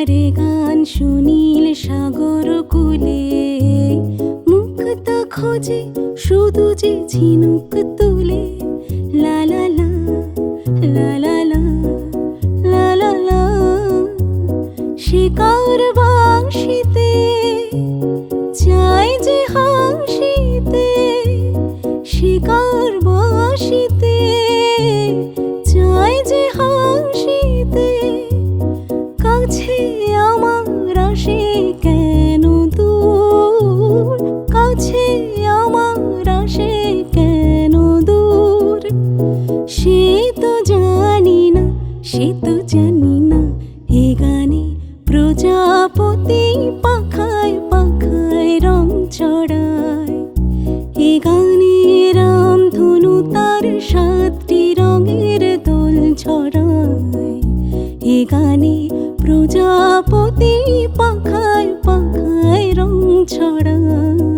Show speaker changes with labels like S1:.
S1: রে গান সুনীল সাগর কূলে, মুক্ত খোঁজে শুধু যে ঝিনুক তুলে। লা লা লা লা লা লা লা লা লা, শিকার বাঁশিতে চাই যে হাসিতে, শিকার বাঁশিতে চাই যে হাসিতে। কাছে আমার আসে কেন দূর, কাছে আমার আসে কেন দূর। সে তো জানি না, সে তো জানি না। এ গানে প্রজাপতি পাখায় পাখায় রং ছড়ায়, এ গানে রামধনু তার 7টি রঙের দোল ছড়ায়। এ গানে প্রজাপতি পাখায় পাখায় রং ছড়ায়।